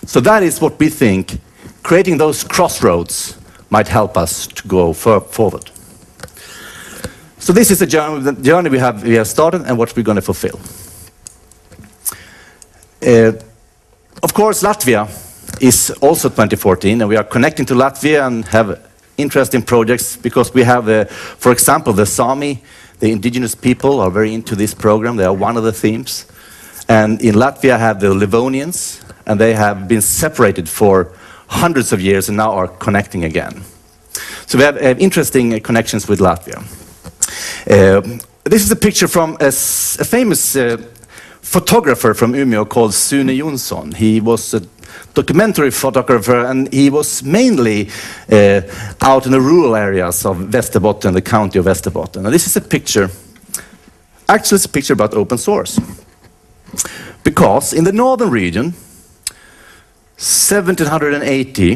So that is what we think, creating those crossroads might help us to go forward. So this is the journey we have started and what we're going to fulfill. Of course, Latvia is also 2014, and we are connecting to Latvia and have interesting projects because we have, for example, the Sami, the indigenous people are very into this program. They are one of the themes. And in Latvia have the Livonians, and they have been separated for hundreds of years and now are connecting again. So we have interesting connections with Latvia. This is a picture from a famous photographer from Umeå called Sune Jonsson. He was a documentary photographer, and he was mainly out in the rural areas of Västerbotten, the county of Västerbotten. And this is a picture, actually it's a picture about open source. Because in the northern region, 1780,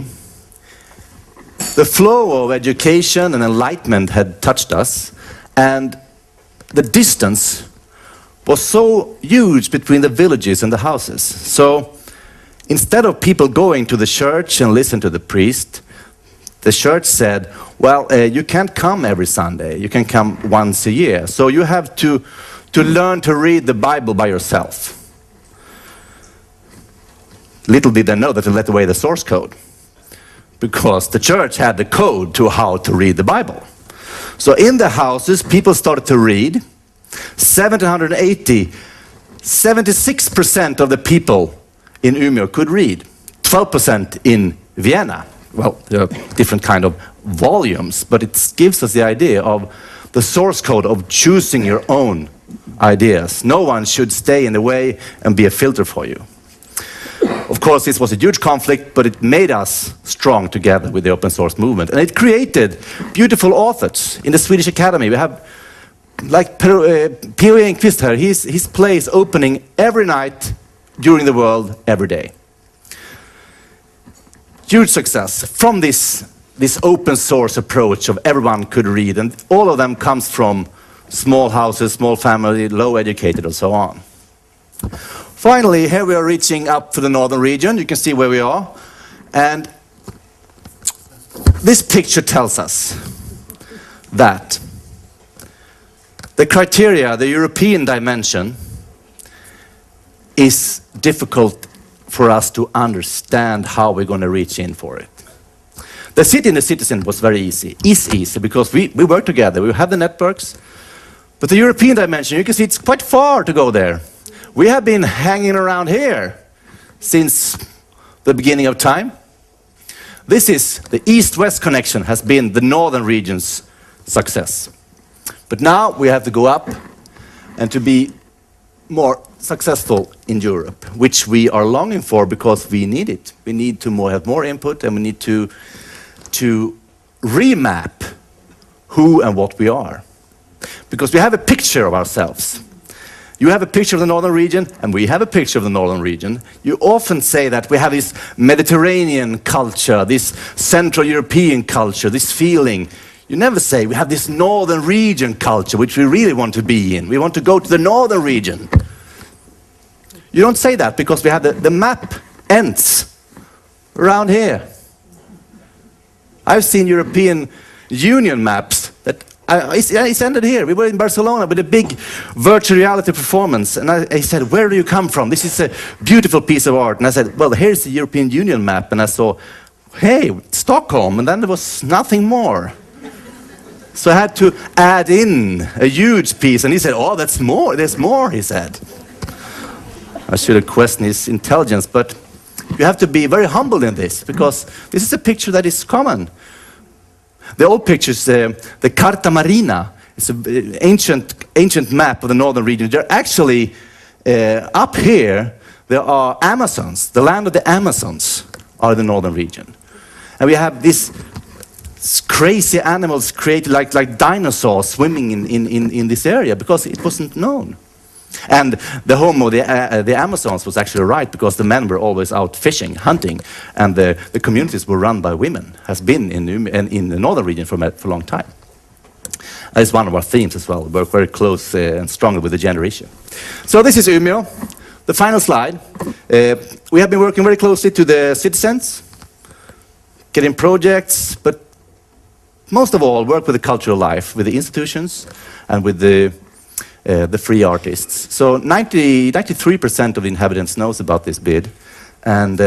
the flow of education and enlightenment had touched us, and the distance was so huge between the villages and the houses. So instead of people going to the church and listen to the priest, the church said, well, you can't come every Sunday, you can come once a year. So you have to learn to read the Bible by yourself. Little did they know that they let away the source code, because the church had the code to how to read the Bible. So in the houses, people started to read. 1780, 76% of the people in Umeå could read. 12% in Vienna. Well, there are different kind of volumes, but it gives us the idea of the source code of choosing your own ideas. No one should stay in the way and be a filter for you. Of course, this was a huge conflict, but it made us strong together with the open source movement. And it created beautiful authors. In the Swedish Academy, we have, like P.O. Enquist here, his plays opening every night during the world, every day. Huge success from this open source approach of everyone could read, and all of them comes from small houses, small family, low educated, and so on. Finally, here we are reaching up to the northern region. You can see where we are. And this picture tells us that the criteria, the European dimension, is difficult for us to understand how we're going to reach in for it. The city and the citizen was very easy. Is easy because we work together. We have the networks. But the European dimension, you can see it's quite far to go there. We have been hanging around here since the beginning of time. This is the east-west connection, has been the northern region's success. But now we have to go up and to be more successful in Europe, which we are longing for because we need it. We need to have more input, and we need to remap who and what we are. Because we have a picture of ourselves. You have a picture of the northern region, and we have a picture of the northern region. You often say that we have this Mediterranean culture, this Central European culture, this feeling. You never say we have this northern region culture, which we really want to be in. We want to go to the northern region. You don't say that because we have the map ends around here. I've seen European Union maps that it's ended here. We were in Barcelona with a big virtual reality performance, and I said, where do you come from? This is a beautiful piece of art. And I said, well, here's the European Union map. And I saw, hey, Stockholm, and then there was nothing more. So I had to add in a huge piece, and he said, oh, that's more, there's more, he said. I should have questioned his intelligence, but you have to be very humble in this, because this is a picture that is common. The old pictures, the Carta Marina, it's an ancient map of the northern region. They're actually, up here, there are Amazons. The land of the Amazons are the northern region. And we have these crazy animals created like dinosaurs swimming in this area because it wasn't known. And the home of the Amazons was actually right because the men were always out fishing, hunting, and the communities were run by women, has been in the northern region for a long time. That is one of our themes as well. We work very close and strongly with the gender issue. So this is Umeå. The final slide. We have been working very closely to the citizens, getting projects, but most of all, work with the cultural life, with the institutions, and with the free artists. So 93% of the inhabitants knows about this bid. And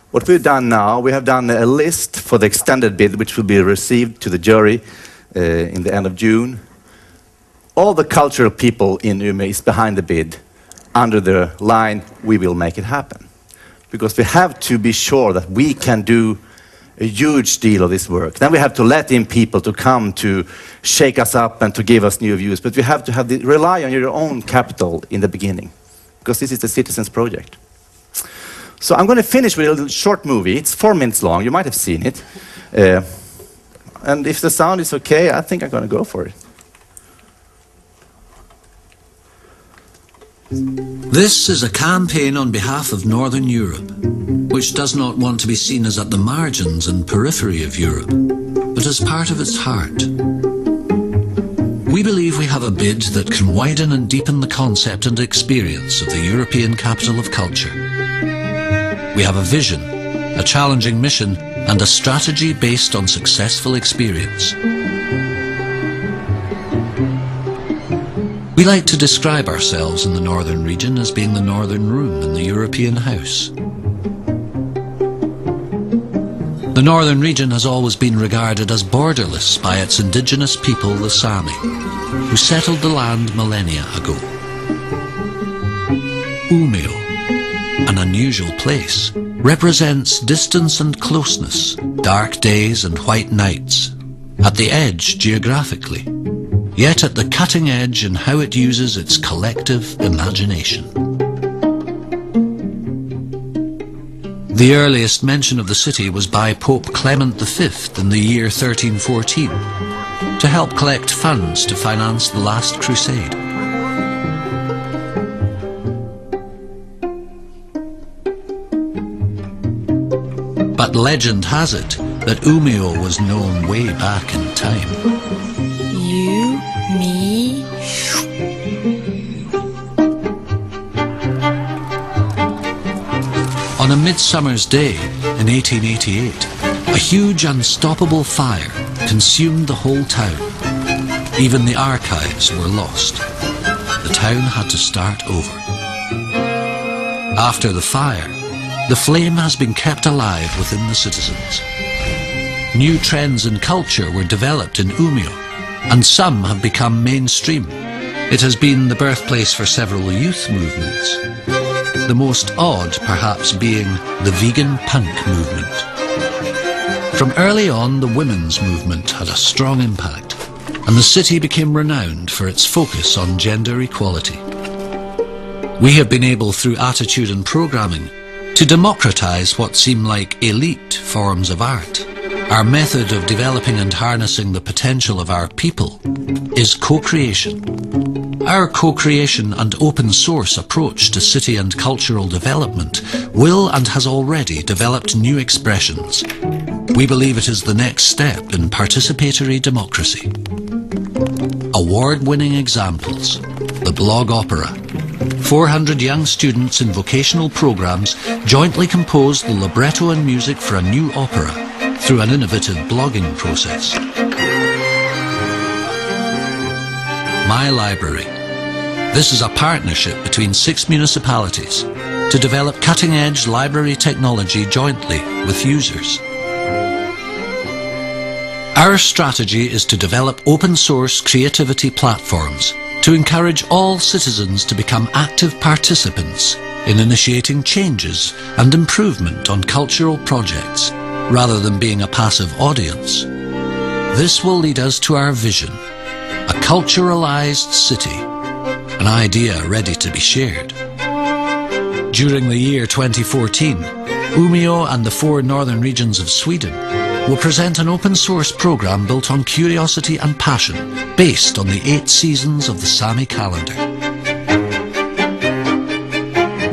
what we've done now, we have done a list for the extended bid, which will be received to the jury in the end of June. All the cultural people in Umeå is behind the bid, under the line, we will make it happen. Because we have to be sure that we can do a huge deal of this work. Then we have to let in people to come to shake us up and to give us new views. But we have to rely on your own capital in the beginning, because this is the citizens' project. So I'm going to finish with a little short movie. It's 4 minutes long. You might have seen it. And if the sound is okay, I think I'm going to go for it. This is a campaign on behalf of Northern Europe, which does not want to be seen as at the margins and periphery of Europe, but as part of its heart. We believe we have a bid that can widen and deepen the concept and experience of the European capital of culture. We have a vision, a challenging mission, and a strategy based on successful experience. We like to describe ourselves in the Northern region as being the Northern Room in the European house. The Northern region has always been regarded as borderless by its indigenous people, the Sami, who settled the land millennia ago. Umeå, an unusual place, represents distance and closeness, dark days and white nights, at the edge geographically, yet at the cutting edge in how it uses its collective imagination. The earliest mention of the city was by Pope Clement V in the year 1314 to help collect funds to finance the last crusade. But legend has it that Umeå was known way back in time. You, me. On a midsummer's day in 1888, a huge unstoppable fire consumed the whole town. Even the archives were lost. The town had to start over. After the fire, the flame has been kept alive within the citizens. New trends in culture were developed in Umeå, and some have become mainstream. It has been the birthplace for several youth movements, the most odd perhaps being the vegan punk movement. From early on, the women's movement had a strong impact, and the city became renowned for its focus on gender equality. We have been able, through attitude and programming, to democratize what seem like elite forms of art. Our method of developing and harnessing the potential of our people is co-creation. Our co-creation and open source approach to city and cultural development will and has already developed new expressions. We believe it is the next step in participatory democracy. Award-winning examples: the blog opera. 400 young students in vocational programs jointly composed the libretto and music for a new opera through an innovative blogging process. My Library. This is a partnership between 6 municipalities to develop cutting-edge library technology jointly with users. Our strategy is to develop open-source creativity platforms to encourage all citizens to become active participants in initiating changes and improvement on cultural projects, rather than being a passive audience. This will lead us to our vision, a culturalized city, an idea ready to be shared. During the year 2014, Umeå and the 4 northern regions of Sweden will present an open-source program built on curiosity and passion, based on the 8 seasons of the Sami calendar.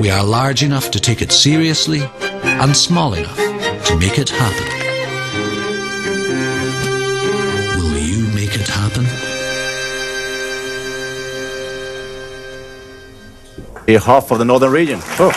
We are large enough to take it seriously and small enough to make it happen. Will you make it happen? Half of the northern region. Oh.